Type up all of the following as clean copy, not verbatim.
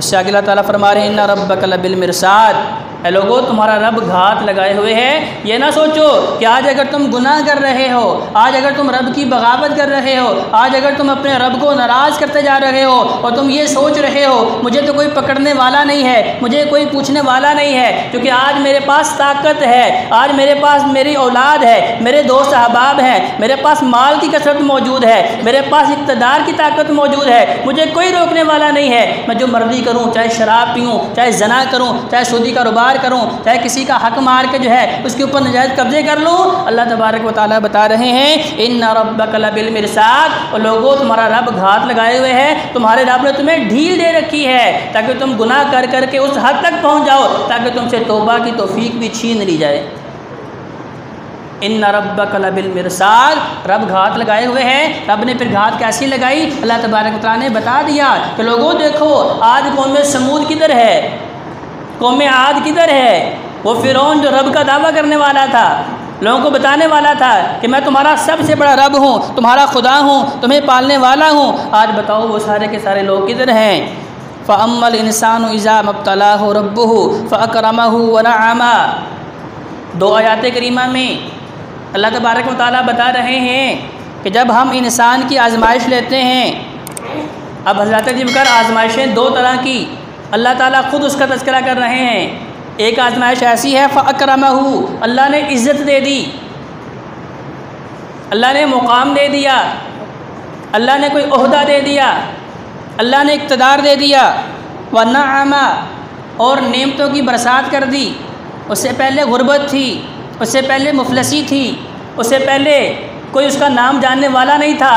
इससे आगे अल्लाह ताला फरमा रहे हैं इन्ना रब्बका लबिल मिरसाद, ए लोगो तुम्हारा रब घात लगाए हुए है। ये ना सोचो कि आज अगर तुम गुनाह कर रहे हो, आज अगर तुम रब की बगावत कर रहे हो, आज अगर तुम अपने रब को नाराज़ करते जा रहे हो और तुम ये सोच रहे हो मुझे तो कोई पकड़ने वाला नहीं है, मुझे कोई पूछने वाला नहीं है, क्योंकि आज मेरे पास ताकत है, आज मेरे पास मेरी औलाद है, मेरे दोस्त अहबाब हैं, मेरे पास माल की कसरत मौजूद है, मेरे पास इक़्तिदार की ताकत मौजूद है, मुझे कोई रोकने वाला नहीं है। मैं जो मर्ज़ी करूँ, चाहे शराब पीऊँ, चाहे जना करूँ, चाहे सूदी कारोबार करूँ, चाहे किसी का हक मार के जो है उसके ऊपर नजायज़ कब्जे कर लूँ। अल्लाह तबारक व तआला बता रहे हैं इन्ना रब्बका लबिल मिरसाद, और लोगों तुम्हारा रब घात लगाए हुए है, तुम्हारे रब ने तुम्हें ढील दे रखी है ताकि तुम गुनाह कर करके उस हद तक पहुँच जाओ ताकि तुमसे तौबा की तौफीक भी छीन ली जाए। इन्ना रब्बका लबिल मिरसाद, रब घात लगाए हुए हैं। रब ने फिर घात कैसी लगाई, अल्लाह तबारक व तआला ने बता दिया कि लोगों देखो आज कौम समूद किधर है, कौम आद किधर है। वो फ़िरौन जो रब का दावा करने वाला था, लोगों को बताने वाला था कि मैं तुम्हारा सबसे बड़ा रब हूँ, तुम्हारा खुदा हूँ, तुम्हें पालने वाला हूँ, आज बताओ वो सारे के सारे लोग किधर हैं। फ़अम्मल इंसानु इज़ा मब्तलाहु रब्बुहु फ़अकरमहु व नअमा, 2 आयात करीमा में अल्लाह तबारक व तआला बता रहे हैं कि जब हम इंसान की आजमाइश लेते हैं, अब हज़रत जी बकर आजमाइशें 2 तरह की अल्लाह ताला ख़ुद उसका तज़किरा कर रहे हैं। एक आजमाइश ऐसी है फ़अकरमहु, अल्लाह ने इज़्ज़त दे दी, अल्लाह ने मुकाम दे दिया, अल्लाह ने कोई ओहदा दे दिया, अल्लाह ने इक़्तिदार दे दिया। व नअमा, और नेमतों की बरसात कर दी। उससे पहले गुर्बत थी, उससे पहले मुफलसी थी, उससे पहले कोई उसका नाम जानने वाला नहीं था।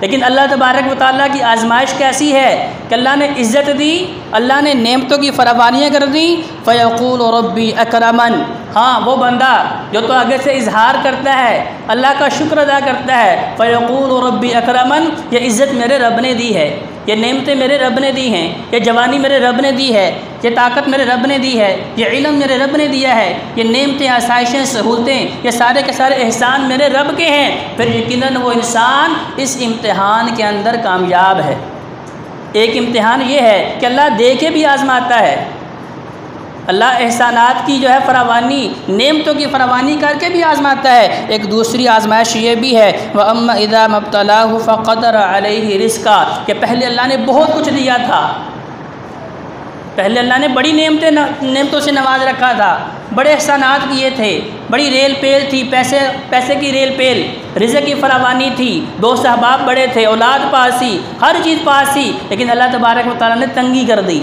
लेकिन अल्लाह तबारक व तआला की आजमाइश कैसी है कि अल्लाह ने इज़्ज़त दी, अल्लाह ने नेमतों की फरावानियाँ कर दी। फ़यक़ूलु रब्बी अकरमन, हाँ वो बंदा जो तो आगे से इजहार करता है, अल्लाह का शुक्र अदा करता है। फ़यक़ूलु रब्बी अकरमन, ये इज़्ज़त मेरे रब ने दी है, ये नेमतें मेरे रब ने दी हैं, ये जवानी मेरे रब ने दी है, ये ताकत मेरे रब ने दी है, ये इल्म मेरे रब ने दिया है, ये नेमतें, आसाइशें, सहूलतें, ये सारे के सारे एहसान मेरे रब के हैं। फिर यकीनन वो इंसान इस इम्तिहान के अंदर कामयाब है। एक इम्तिहान ये है कि अल्लाह दे के भी आज़माता है, अल्लाह एहसानात की जो है फरावानी, नेमतों की फरावानी करके भी आज़माता है। एक दूसरी आजमाइश ये भी है व अम्मा इज़ा मब्तलाहु फ़क़दर अलैहि रिज़्क़ा, कि पहले अल्लाह ने बहुत कुछ दिया था, पहले अल्लाह ने बड़ी नेमतों से नवाज रखा था, बड़े एहसानात किए थे, बड़ी रेल पेल थी, पैसे की रेल पेल, रिज़्क़ की फरावानी थी, दोस्त अहबाब बड़े थे, औलाद पास थी, हर चीज़ पास थी। लेकिन अल्लाह तबारक व तआला ने तंगी कर दी।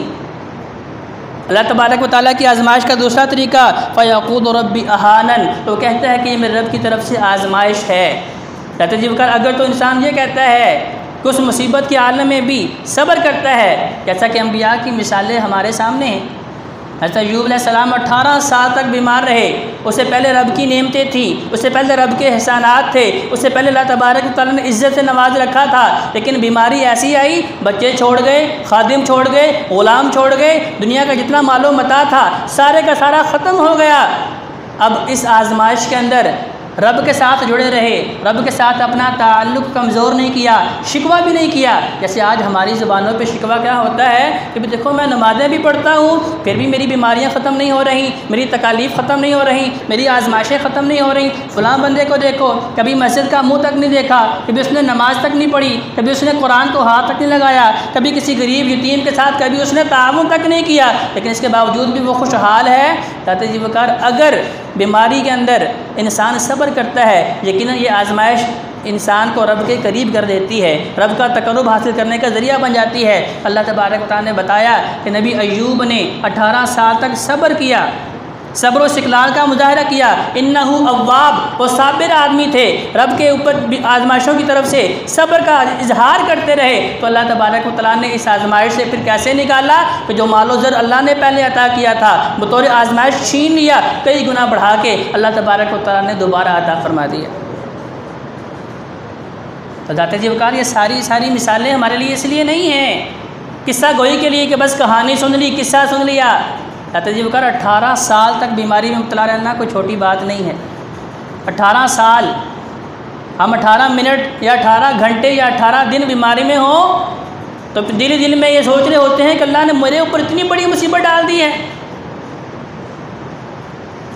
अल्लाह तबारक व तआला की आजमाइश का दूसरा तरीका फ़यक़ूलु रब्बी अहानन, तो कहता है कि ये मेरे रब की तरफ से आजमाइश है। कहते जी बकर अगर तो इंसान ये कहता है कि उस मुसीबत के आलम में भी सब्र करता है, जैसा कि अम्बिया की मिसालें हमारे सामने हैं। हज़रत अय्यूब अलैहिस्सलाम 18 साल तक बीमार रहे, उससे पहले रब की नेमतें थी, उससे पहले रब के एहसानात थे, उससे पहले अल्लाह तबारक व तआला ने इज़्ज़त से नवाज रखा था। लेकिन बीमारी ऐसी आई, बच्चे छोड़ गए, खादिम छोड़ गए, ग़ुलाम छोड़ गए, दुनिया का जितना मालो मता था सारे का सारा ख़त्म हो गया। अब इस आजमाइश के अंदर रब के साथ जुड़े रहे, रब के साथ अपना ताल्लुक़ कमज़ोर नहीं किया, शिकवा भी नहीं किया। जैसे आज हमारी ज़ुबानों पे शिकवा क्या होता है कि देखो मैं नमाज़ें भी पढ़ता हूँ फिर भी मेरी बीमारियाँ ख़त्म नहीं हो रही, मेरी तकालीफ़ ख़त्म नहीं हो रही, मेरी आजमाइशें ख़त्म नहीं हो रही। फ़लाँ बंदे को देखो, कभी मस्जिद का मुँह तक नहीं देखा, कभी उसने नमाज़ तक नहीं पढ़ी, कभी उसने कुरान को हाथ तक नहीं लगाया, कभी किसी गरीब यतीम के साथ कभी उसने ताउन तक नहीं किया, लेकिन इसके बावजूद भी वो खुशहाल है। कहते जी वकार अगर बीमारी के अंदर इंसान सब्र करता है, यकीनन ये आजमाइश इंसान को रब के करीब कर देती है, रब का तकर्रुब हासिल करने का ज़रिया बन जाती है। अल्लाह तबारक व तआला ने बताया कि नबी अय्यूब ने 18 साल तक सब्र किया, सब्र व इस्तिक़लाल का मुजाहरा किया। इन्नहु अव्वाब, वो साबिर आदमी थे, रब के ऊपर आजमाइशों की तरफ से सब्र का इजहार करते रहे। तो अल्लाह तबारक व तआला ने इस आजमाइश से फिर कैसे निकाला कि जो मालो ज़र अल्लाह ने पहले अता किया था बतौर आजमाइश छीन लिया, कई गुना बढ़ा के अल्लाह तबारक व तआला ने दोबारा अता फरमा दिया। तो दाता जी वकार ये सारी मिसालें हमारे लिए इसलिए नहीं हैं किस्सा गोई के लिए कि बस कहानी सुन ली, किस्सा सुन लिया। दाता जी वकार 18 साल तक बीमारी में मुब्तला रहना कोई छोटी बात नहीं है। 18 साल, हम 18 मिनट या 18 घंटे या 18 दिन बीमारी में हो तो दिल में ये सोच रहे होते हैं कि अल्लाह ने मेरे ऊपर इतनी बड़ी मुसीबत डाल दी है।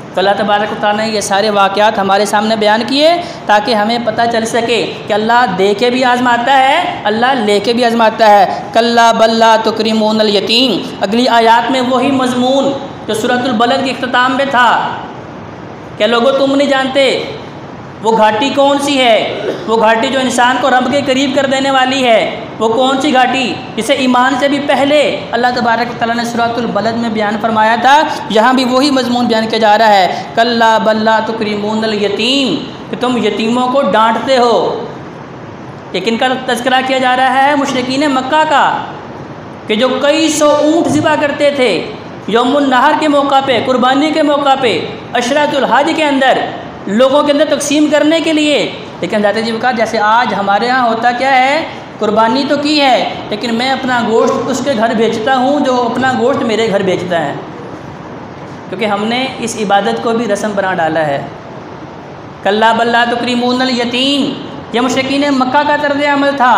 तो अल्लाह तबारक व तआला ने ये सारे वाक़यात हमारे सामने बयान किए ताकि हमें पता चल सके कि अल्लाह दे के भी आज़माता है, अल्लाह ले के भी आज़माता है। कल्ला बल्ला तुकरिमूनल यतीम, अगली आयत में वही मज़मून जो सूरतुल बलद के इख्तिताम में था। क्या लोगों तुम नहीं जानते वो घाटी कौन सी है? वो घाटी जो इंसान को रब के करीब कर देने वाली है, वो कौन सी घाटी जिसे ईमान से भी पहले अल्लाह तबारक व तआला ने सूरतुल बलद में बयान फरमाया था। यहाँ भी वही मजमून बयान किया जा रहा है, कल्ला बल्ला तुकरिमूनल यतीम, कि तुम यतीमों को डांटते हो। लेकिन का तज़किरा किया जा रहा है मुशरिकीन मक्का का, कि जो कई सौ ऊँट ज़िबा करते थे यौमुन नहर के मौका पे, कुर्बानी के मौका पे, अशरातुल हज के अंदर लोगों के अंदर तकसीम करने के लिए। लेकिन जाते जी कहा जैसे आज हमारे यहाँ होता क्या है, कुर्बानी तो की है लेकिन मैं अपना गोश्त उसके घर बेचता हूँ जो अपना गोश्त मेरे घर बेचता है, क्योंकि हमने इस इबादत को भी रस्म बना डाला है। कल्ला बल्ला तुकरिमूनल यतीम, यह मुशरिकीन मक्का का तर्ज अमल था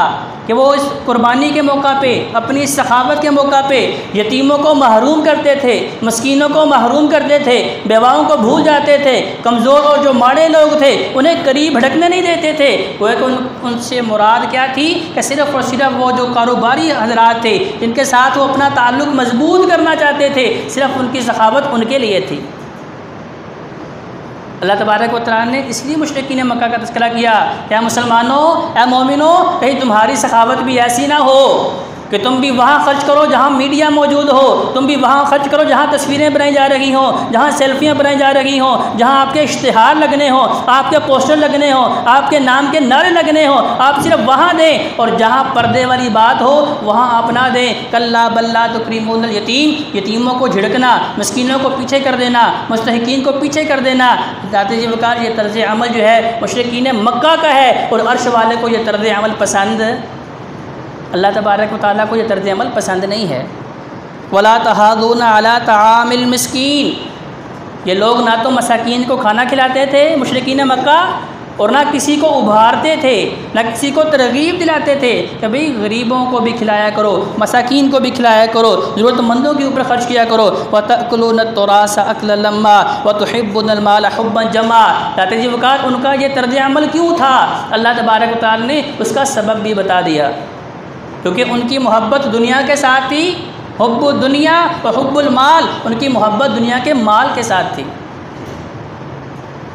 कि वो इस कुर्बानी के मौका पे, अपनी सखावत के मौका पे यतीमों को महरूम करते थे, मस्कीनों को महरूम करते थे, बेवाओं को भूल जाते थे, कमज़ोर और जो माड़े लोग थे उन्हें करीब भटकने नहीं देते थे। वो कि उनसे मुराद क्या थी कि सिर्फ़ और सिर्फ वो जो कारोबारी हज़रात थे जिनके साथ वो अपना ताल्लुक़ मजबूत करना चाहते थे, सिर्फ़ उनकी सखावत उनके लिए थी। अल्लाह तबारक व तआला ने इसलिए मुशरिकीन मक्का का तज़किरा किया, क्या मुसलमानों, ए मोमिनों, कहीं तुम्हारी सखावत भी ऐसी ना हो कि तुम भी वहाँ खर्च करो जहाँ मीडिया मौजूद हो, तुम भी वहाँ खर्च करो जहाँ तस्वीरें बनाई जा रही हों, जहाँ सेल्फियाँ बनाई जा रही हों, जहाँ आपके इश्तिहार लगने हों, आपके पोस्टर लगने हों, आपके नाम के नारे लगने हों, आप सिर्फ वहाँ दें, और जहाँ पर्दे वाली बात हो वहाँ आप ना दें। कल्ला बल्ला तुकरिमूनल यतीम, यतीमों को झिड़कना, मस्कीनों को पीछे कर देना, मुस्तहिकीन को पीछे कर देना। जाते जी वकार ये तर्ज अमल जो है मुशरिकीन मक्का का है, और अर्श वाले को ये तर्ज अमल पसंद, अल्लाह तबारक व तआला को यह तर्ज अमल पसंद नहीं है। वला तहादूना अला तामिल मिस्कीन, ये लोग ना तो मसाकीन को खाना खिलाते थे मुशरिकीन मक्का, और ना किसी को उभारते थे, ना किसी को तरगीब दिलाते थे कि भाई गरीबों को भी खिलाया करो, मसाकीन को भी खिलाया करो, ज़रूरतमंदों के ऊपर खर्च किया करो। व तअकुलून तुरास अक्लन लम्मा व तुहिब्बुनल माल हुब्बन जमा। ताते जी वकार उनका ये तर्ज अमल क्यों था, अल्लाह तबारक व तआला ने उसका सबब भी बता दिया, क्योंकि उनकी मोहब्बत दुनिया के साथ थी, हुब्बुद दुनिया व हुब्बुल माल, उनकी मोहब्बत दुनिया के माल के साथ थी।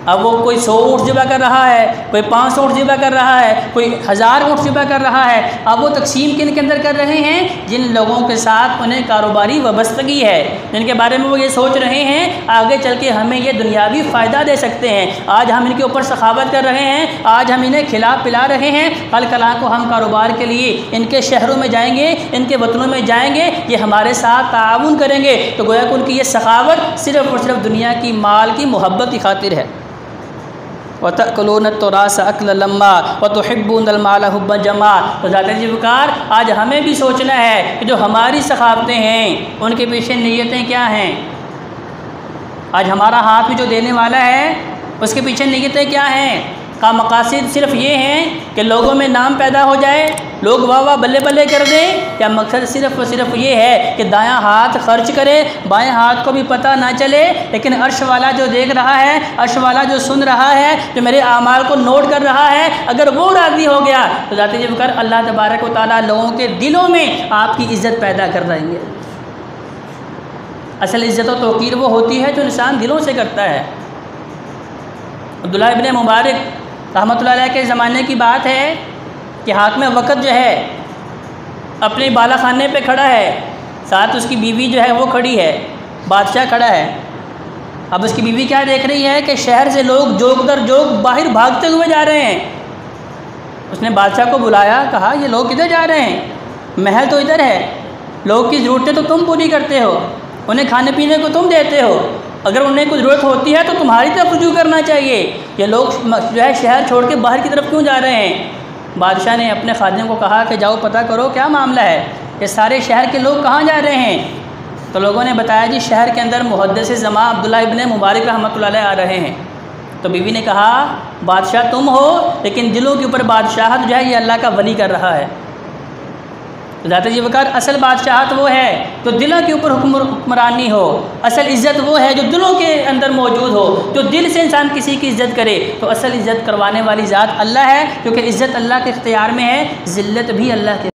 अब वो कोई 100 ऊँट ज़िबा कर रहा है, कोई 500 ऊँट ज़िबा कर रहा है, कोई 1000 ऊँट ज़िबा कर रहा है। अब वो तकसीम किन के अंदर कर रहे हैं, जिन लोगों के साथ उन्हें कारोबारी वाबस्तगी है, जिनके बारे में वो ये सोच रहे हैं आगे चल के हमें ये दुनियावी फ़ायदा दे सकते हैं। आज हम इनके ऊपर सखावत कर रहे हैं, आज हम इन्हें खिला पिला रहे हैं, कल कला को हम कारोबार के लिए इनके शहरों में जाएंगे, इनके वतनों में जाएंगे, ये हमारे साथ ताउन करेंगे। तो गोया कि उनकी ये सखावत सिर्फ़ और सिर्फ दुनिया की माल की मोहब्बत की खातिर है। व तअकुलून तुरास अक्लन लम्मा व तुहिब्बुनल माल हुब्बन जमा। तो ज़ाते जी वकार आज हमें भी सोचना है कि जो हमारी सखावतें हैं उनके पीछे नीयतें क्या हैं। आज हमारा हाथ भी जो देने वाला है उसके पीछे नीयतें क्या हैं। का मकासद सिर्फ ये हैं कि लोगों में नाम पैदा हो जाए, लोग वाह वाह बल्ले बल्ले कर दें, या मकसद सिर्फ और सिर्फ ये है कि दायां हाथ खर्च करे, बाएं हाथ को भी पता ना चले, लेकिन अर्श वाला जो देख रहा है, अर्श वाला जो सुन रहा है, जो मेरे आमाल को नोट कर रहा है, अगर वो राज़ी हो गया तो जाते जी कर अल्लाह तबारक व तआला लोगों के दिलों में आपकी इज़्ज़त पैदा कर देंगे। असल इज़्ज़त और तौक़ीर वो होती है जो इंसान दिलों से करता है। अब्दुल्लाह इब्न मुबारक रहमतुल्लाह अलैह के ज़माने की बात है कि हाथ में वक़्त जो है अपने बाला खाने पे खड़ा है, साथ उसकी बीवी जो है वो खड़ी है, बादशाह खड़ा है। अब उसकी बीवी क्या देख रही है कि शहर से लोग जोक दर जोक बाहर भागते हुए जा रहे हैं। उसने बादशाह को बुलाया, कहा ये लोग किधर जा रहे हैं, महल तो इधर है, लोग की ज़रूरतें तो तुम पूरी करते हो, उन्हें खाने पीने को तुम देते हो, अगर उन्हें कुछ ज़रूरत होती है तो तुम्हारी तरफ रुजू करना चाहिए, ये लोग जो है शहर छोड़ के बाहर की तरफ क्यों जा रहे हैं। बादशाह ने अपने खादिम को कहा कि जाओ पता करो क्या मामला है, ये सारे शहर के लोग कहाँ जा रहे हैं। तो लोगों ने बताया जी शहर के अंदर मुहद्दिस ज़मा अब्दुल्लाह इब्न मुबारक रहमतुल्लाह अलैह आ रहे हैं। तो बीवी ने कहा बादशाह तुम हो, लेकिन दिलों के ऊपर बादशाहत जो है ये अल्लाह का वली कर रहा है। तो ज़ात जी वक़ार असल बादशाहत वो है तो दिलों के ऊपर हुक्मरानी हो, असल इज़्ज़त वो है जो दिलों के अंदर मौजूद हो। जो दिल से इंसान किसी की इज़्ज़त करे तो असल इज़्ज़त करवाने वाली ज़ात अल्लाह है, क्योंकि इज़्ज़त अल्लाह के इख्तियार में है, ज़िल्लत भी अल्लाह के